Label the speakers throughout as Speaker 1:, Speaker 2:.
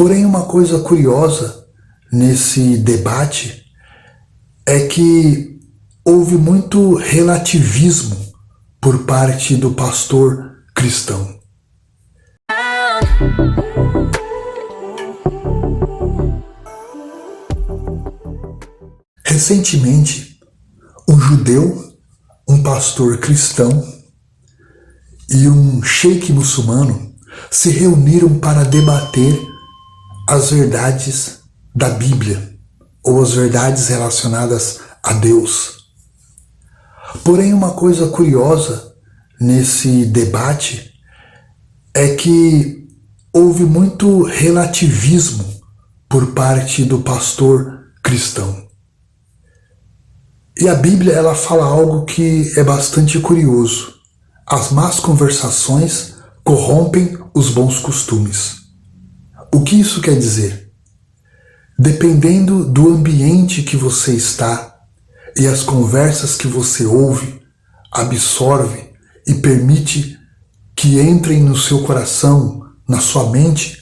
Speaker 1: Porém, uma coisa curiosa nesse debate é que houve muito relativismo por parte do pastor cristão. Recentemente, um judeu, um pastor cristão e um sheik muçulmano se reuniram para debater as verdades da Bíblia ou as verdades relacionadas a Deus. Porém, uma coisa curiosa nesse debate é que houve muito relativismo por parte do pastor cristão. E a Bíblia ela fala algo que é bastante curioso. As más conversações corrompem os bons costumes. O que isso quer dizer? Dependendo do ambiente que você está e as conversas que você ouve, absorve e permite que entrem no seu coração, na sua mente,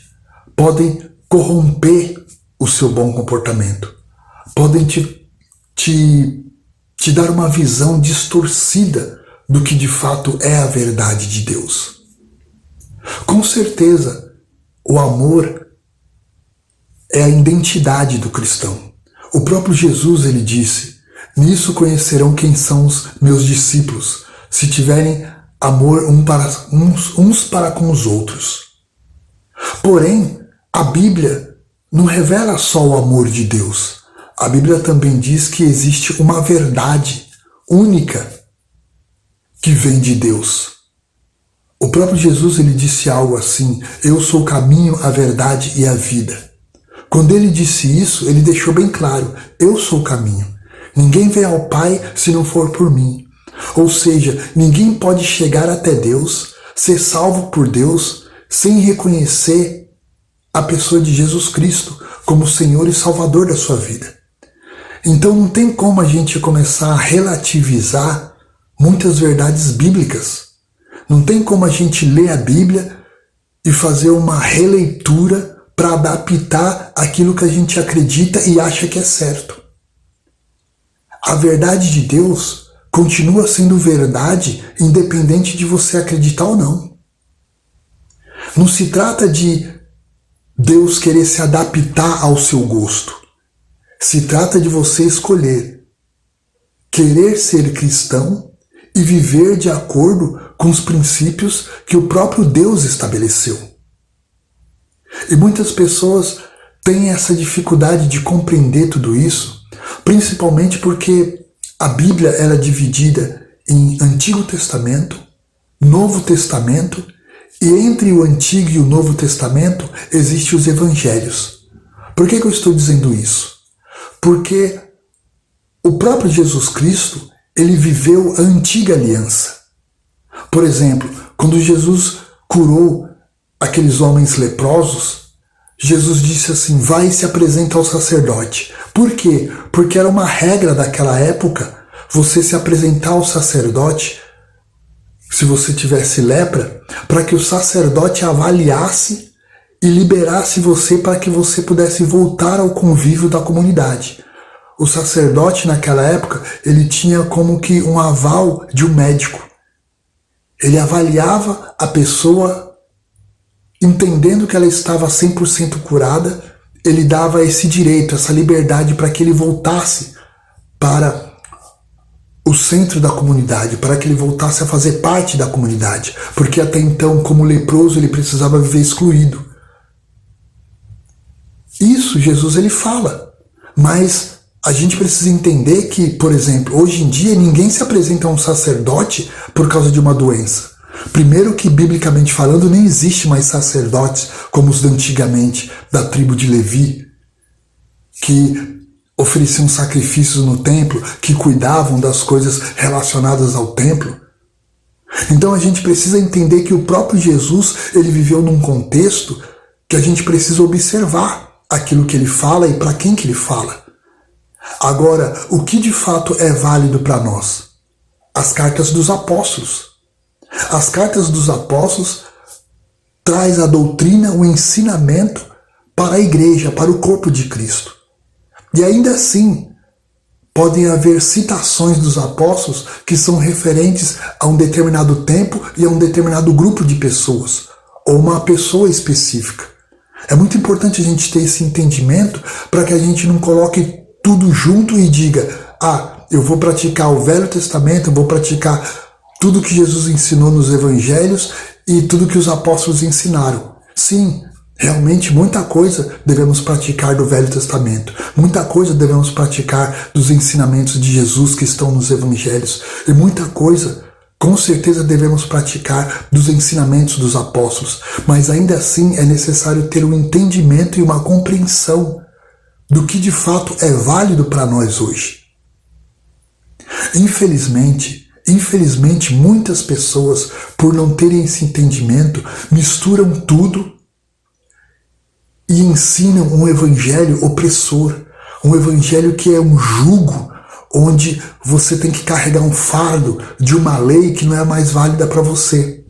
Speaker 1: podem corromper o seu bom comportamento. Podem te dar uma visão distorcida do que de fato é a verdade de Deus. Com certeza, o amor é a identidade do cristão. O próprio Jesus, ele disse: nisso conhecerão quem são os meus discípulos, se tiverem amor uns para com os outros. Porém, a Bíblia não revela só o amor de Deus. A Bíblia também diz que existe uma verdade única que vem de Deus. O próprio Jesus ele disse algo assim: eu sou o caminho, a verdade e a vida. Quando ele disse isso, ele deixou bem claro: eu sou o caminho. Ninguém vem ao Pai se não for por mim. Ou seja, ninguém pode chegar até Deus, ser salvo por Deus, sem reconhecer a pessoa de Jesus Cristo como Senhor e Salvador da sua vida. Então não tem como a gente começar a relativizar muitas verdades bíblicas. Não tem como a gente ler a Bíblia e fazer uma releitura para adaptar aquilo que a gente acredita e acha que é certo. A verdade de Deus continua sendo verdade independente de você acreditar ou não. Não se trata de Deus querer se adaptar ao seu gosto. Se trata de você escolher querer ser cristão e viver de acordo com os princípios que o próprio Deus estabeleceu. E muitas pessoas têm essa dificuldade de compreender tudo isso, principalmente porque a Bíblia ela é dividida em Antigo Testamento, Novo Testamento, e entre o Antigo e o Novo Testamento existem os Evangelhos. Por que eu estou dizendo isso? Porque o próprio Jesus Cristo, ele viveu a antiga aliança. Por exemplo, quando Jesus curou aqueles homens leprosos, Jesus disse assim: vai e se apresenta ao sacerdote. Por quê? Porque era uma regra daquela época você se apresentar ao sacerdote, se você tivesse lepra, para que o sacerdote avaliasse e liberasse você para que você pudesse voltar ao convívio da comunidade. O sacerdote naquela época, ele tinha como que um aval de um médico. Ele avaliava a pessoa, entendendo que ela estava 100% curada, ele dava esse direito, essa liberdade para que ele voltasse para o centro da comunidade, para que ele voltasse a fazer parte da comunidade, porque até então, como leproso, ele precisava viver excluído. Isso Jesus ele fala, mas a gente precisa entender que, por exemplo, hoje em dia ninguém se apresenta a um sacerdote por causa de uma doença. Primeiro que, biblicamente falando, nem existe mais sacerdotes como os de antigamente, da tribo de Levi, que ofereciam sacrifícios no templo, que cuidavam das coisas relacionadas ao templo. Então a gente precisa entender que o próprio Jesus, ele viveu num contexto que a gente precisa observar aquilo que ele fala e para quem que ele fala. Agora, o que de fato é válido para nós? As cartas dos apóstolos. As cartas dos apóstolos traz a doutrina, o ensinamento para a igreja, para o corpo de Cristo. E ainda assim, podem haver citações dos apóstolos que são referentes a um determinado tempo e a um determinado grupo de pessoas, ou uma pessoa específica. É muito importante a gente ter esse entendimento para que a gente não coloque tudo junto e diga: eu vou praticar o Velho Testamento, eu vou praticar tudo que Jesus ensinou nos evangelhos e tudo que os apóstolos ensinaram. Sim, realmente muita coisa devemos praticar do Velho Testamento. Muita coisa devemos praticar dos ensinamentos de Jesus que estão nos evangelhos. E muita coisa, com certeza, devemos praticar dos ensinamentos dos apóstolos. Mas ainda assim é necessário ter um entendimento e uma compreensão do que de fato é válido para nós hoje. Infelizmente, muitas pessoas, por não terem esse entendimento, misturam tudo e ensinam um evangelho opressor, um evangelho que é um jugo, onde você tem que carregar um fardo de uma lei que não é mais válida para você.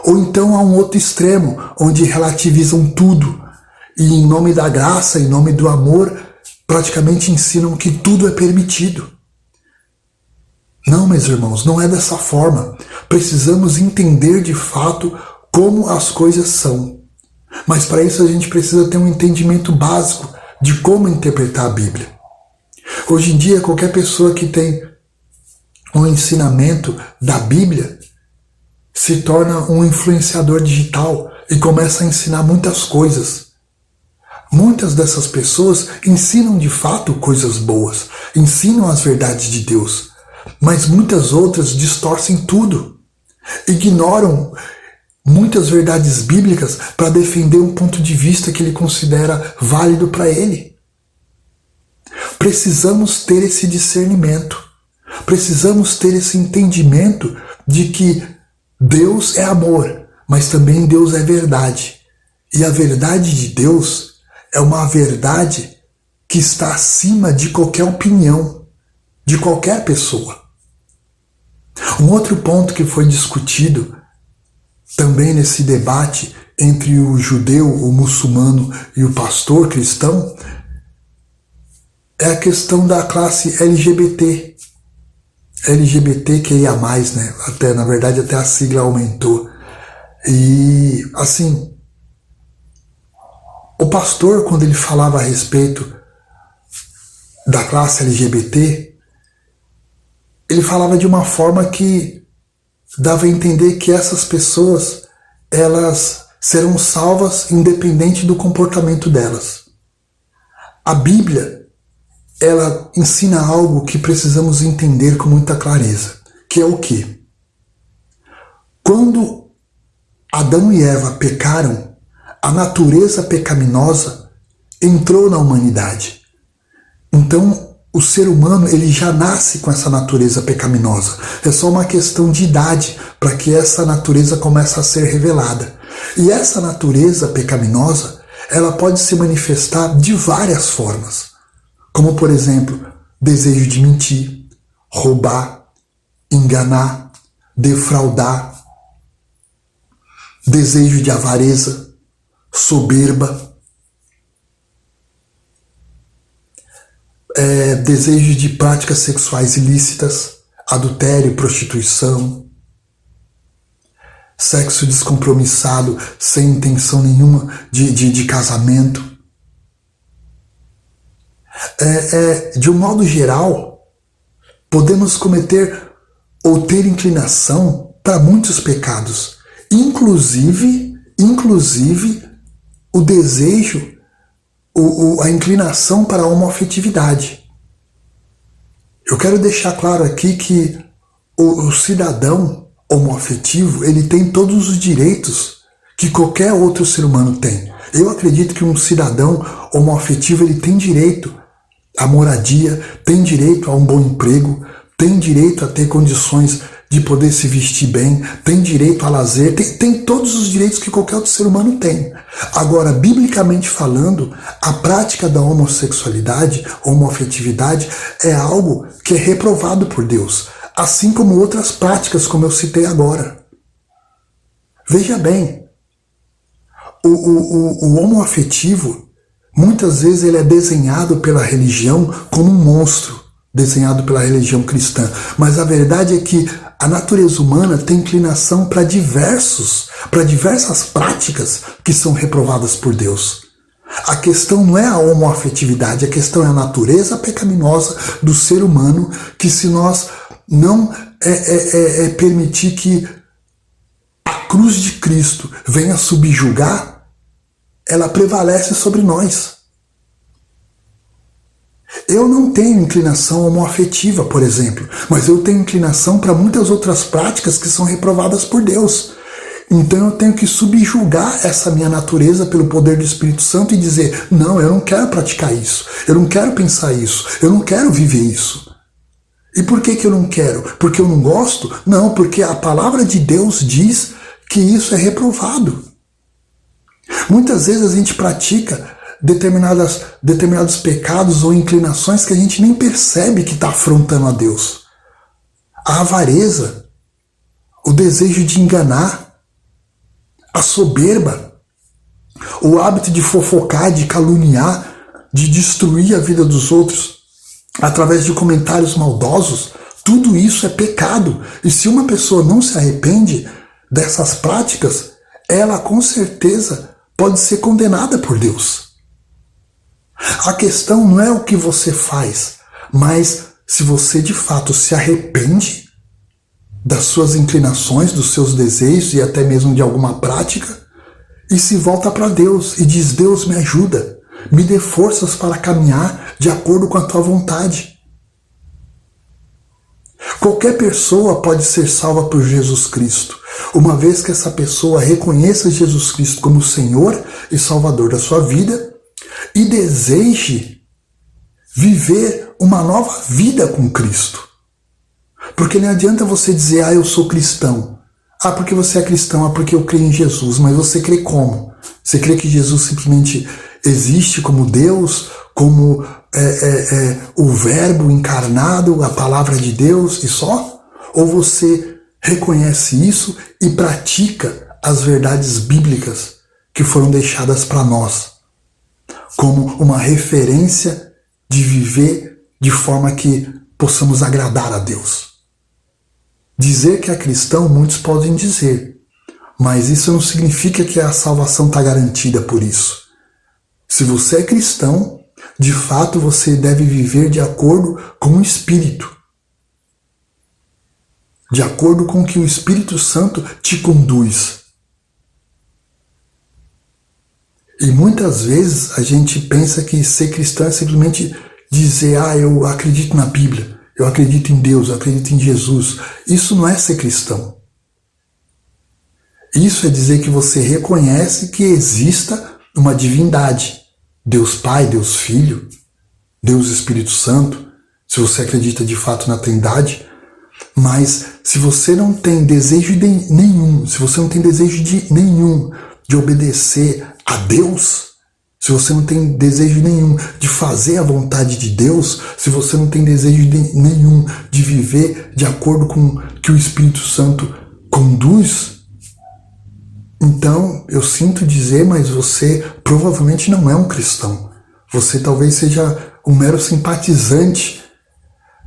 Speaker 1: Ou então há um outro extremo, onde relativizam tudo e em nome da graça, em nome do amor, praticamente ensinam que tudo é permitido. Não, meus irmãos, não é dessa forma. Precisamos entender de fato como as coisas são. Mas para isso a gente precisa ter um entendimento básico de como interpretar a Bíblia. Hoje em dia, qualquer pessoa que tem um ensinamento da Bíblia se torna um influenciador digital e começa a ensinar muitas coisas. Muitas dessas pessoas ensinam de fato coisas boas, ensinam as verdades de Deus, mas muitas outras distorcem tudo, ignoram muitas verdades bíblicas para defender um ponto de vista que ele considera válido para ele. Precisamos ter esse discernimento, precisamos ter esse entendimento de que Deus é amor, mas também Deus é verdade. E a verdade de Deus é uma verdade que está acima de qualquer opinião, de qualquer pessoa. Um outro ponto que foi discutido também nesse debate entre o judeu, o muçulmano e o pastor cristão é a questão da classe LGBT. LGBTQIA+, né? Na verdade até a sigla aumentou. E assim, o pastor, quando ele falava a respeito da classe LGBT, ele falava de uma forma que dava a entender que essas pessoas, elas serão salvas independente do comportamento delas. A Bíblia, ela ensina algo que precisamos entender com muita clareza, que é o quê? Quando Adão e Eva pecaram, a natureza pecaminosa entrou na humanidade. Então, o ser humano, ele já nasce com essa natureza pecaminosa. É só uma questão de idade para que essa natureza comece a ser revelada. E essa natureza pecaminosa, ela pode se manifestar de várias formas. Como, por exemplo, desejo de mentir, roubar, enganar, defraudar, desejo de avareza, soberba, desejo de práticas sexuais ilícitas, adultério, prostituição, sexo descompromissado, sem intenção nenhuma de casamento. De um modo geral, podemos cometer ou ter inclinação para muitos pecados, inclusive o desejo, a inclinação para a homoafetividade. Eu quero deixar claro aqui que o cidadão homoafetivo, ele tem todos os direitos que qualquer outro ser humano tem. Eu acredito que um cidadão homoafetivo, ele tem direito à moradia, tem direito a um bom emprego, tem direito a ter condições de poder se vestir bem, tem direito a lazer, tem todos os direitos que qualquer outro ser humano tem. Agora, biblicamente falando, a prática da homossexualidade, homoafetividade, é algo que é reprovado por Deus, assim como outras práticas, como eu citei agora. Veja bem, o homoafetivo, muitas vezes ele é desenhado pela religião como um monstro, desenhado pela religião cristã. Mas a verdade é que a natureza humana tem inclinação para diversas práticas que são reprovadas por Deus. A questão não é a homoafetividade, a questão é a natureza pecaminosa do ser humano, que se nós não permitir que a cruz de Cristo venha subjugar, ela prevalece sobre nós. Eu não tenho inclinação homoafetiva, por exemplo, mas eu tenho inclinação para muitas outras práticas que são reprovadas por Deus. Então eu tenho que subjugar essa minha natureza pelo poder do Espírito Santo e dizer, não, eu não quero praticar isso, eu não quero pensar isso, eu não quero viver isso. E por que eu não quero? Porque eu não gosto? Não, porque a palavra de Deus diz que isso é reprovado. Muitas vezes a gente pratica determinados pecados ou inclinações que a gente nem percebe que está afrontando a Deus. A avareza, o desejo de enganar, a soberba, o hábito de fofocar, de caluniar, de destruir a vida dos outros através de comentários maldosos, tudo isso é pecado. E se uma pessoa não se arrepende dessas práticas, ela com certeza pode ser condenada por Deus. A questão não é o que você faz, mas se você de fato se arrepende das suas inclinações, dos seus desejos e até mesmo de alguma prática, e se volta para Deus e diz, Deus, me ajuda, me dê forças para caminhar de acordo com a tua vontade. Qualquer pessoa pode ser salva por Jesus Cristo, uma vez que essa pessoa reconheça Jesus Cristo como Senhor e Salvador da sua vida e deseje viver uma nova vida com Cristo. Porque não adianta você dizer, eu sou cristão. Porque você é cristão, porque eu creio em Jesus. Mas você crê como? Você crê que Jesus simplesmente existe como Deus, como o verbo encarnado, a palavra de Deus e só? Ou você reconhece isso e pratica as verdades bíblicas que foram deixadas para nós, como uma referência de viver de forma que possamos agradar a Deus? Dizer que é cristão, muitos podem dizer, mas isso não significa que a salvação está garantida por isso. Se você é cristão, de fato você deve viver de acordo com o Espírito, de acordo com o que o Espírito Santo te conduz. E muitas vezes a gente pensa que ser cristão é simplesmente dizer, eu acredito na Bíblia, eu acredito em Deus, eu acredito em Jesus. Isso não é ser cristão. Isso é dizer que você reconhece que exista uma divindade. Deus Pai, Deus Filho, Deus Espírito Santo, se você acredita de fato na Trindade. Mas se você não tem desejo nenhum, se você não tem desejo nenhum de obedecer a Deus, se você não tem desejo nenhum de fazer a vontade de Deus, se você não tem desejo nenhum de viver de acordo com o que o Espírito Santo conduz, então eu sinto dizer, mas você provavelmente não é um cristão. Você talvez seja um mero simpatizante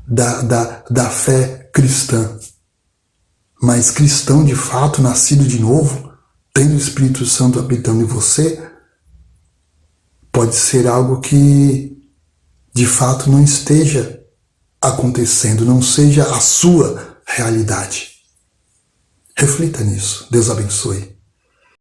Speaker 1: da fé cristã. Mas cristão de fato, nascido de novo, tendo o Espírito Santo habitando em você, pode ser algo que de fato não esteja acontecendo, não seja a sua realidade. Reflita nisso. Deus abençoe.